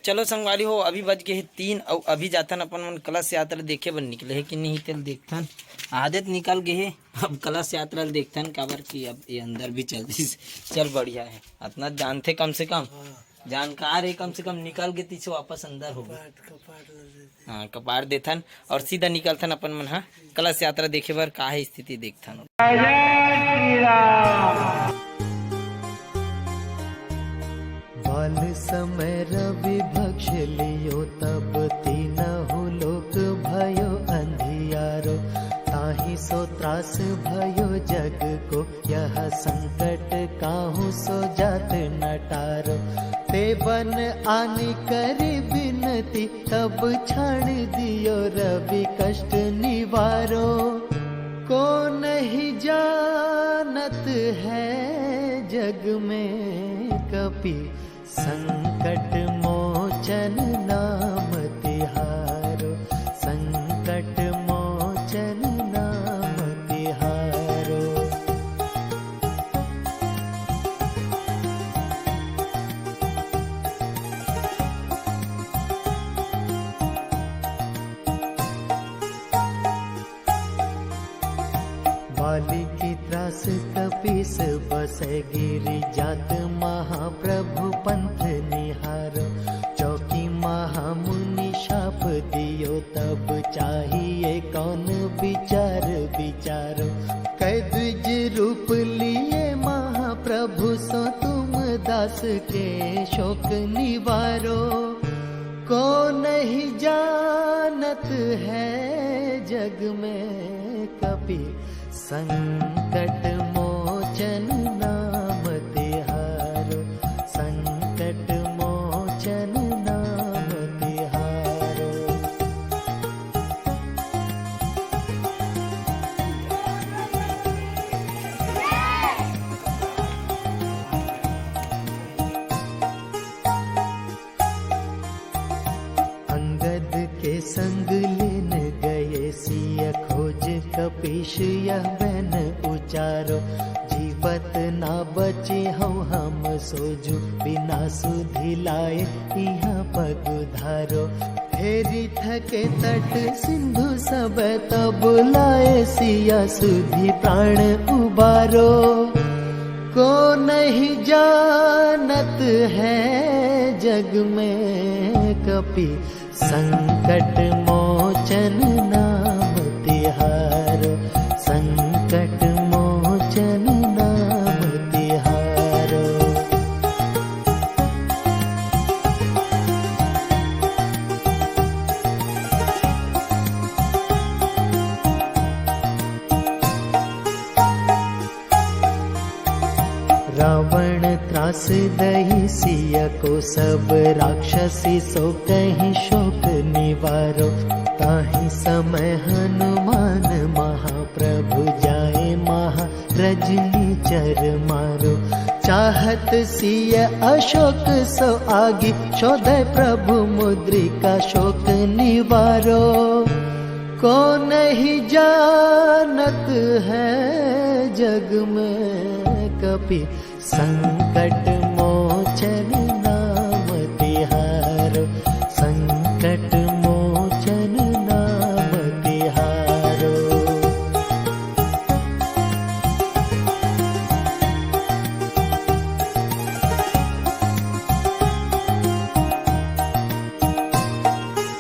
चलो संगवारी हो, अभी बज गए 3 और अभी जाथन अपन मन कलश यात्रा देखे बर निकले है कि नहीं तेल देखथन। आदत निकल गए है, अब कलश यात्रा देखथन काबर कि अब ये अंदर भी चल बढ़िया है। इतना जानते कम से कम जानकार है, कम से कम निकल गए तीसो वापस अंदर हो हाँ कपाट देथन और सीधा निकलथन अपन मन। हाँ कलश यात्रा देखे बर का है स्थिति देखथन। बाल समय रवि भक्ष लियो तब तीनहु लोक भयो अंधियारो। ताहि सो त्रास भयो जग को यह संकट काहू सो जात नटारो। ते बन आनी करी बिनती तब छाण दियो रवि कष्ट निवारो। को नहीं जानत है जग में कपि संकट मोचन नाम तिहारो। संकट मोचन नाम तिहारो। बाली की त्रास कपीस बसे गिरि जात महाप्रभु पंथ निहारो। चौकी महामुनि शाप दियो तब चाहिए कौन विचार विचारो। कै द्विज रूप लिए महाप्रभु सो तुम दास के शोक निवारो। को नहीं जानत है जग में कपि संकट मोचन नाम तिहारो। संकट मोचन नाम तिहारो। अंगद के संग लेन गए सिय खोज कपीश यह बन उचारो। जीवत ना बचे हम सोजू बिना सुधि लाए यहाँ पग धारो। फेरी थके तट सिंधु सब तब लाए सिया सुधि प्राण उबारो। को नहीं जानत है जग में कपि संकट मोचन नाम तिहारो। संकट मोचन नाम तिहारो। रावण त्रास दही सिय को सब राक्षसी सो कहीं शोक निवारो। ताहि समय हनुमान महाप्रभु जाए महा रजनी चर मारो। चाहत सिय अशोक सो आगी शोधय प्रभु मुद्रिका शोक निवारो। को नहीं जानत है जग में कपि संकट मोचन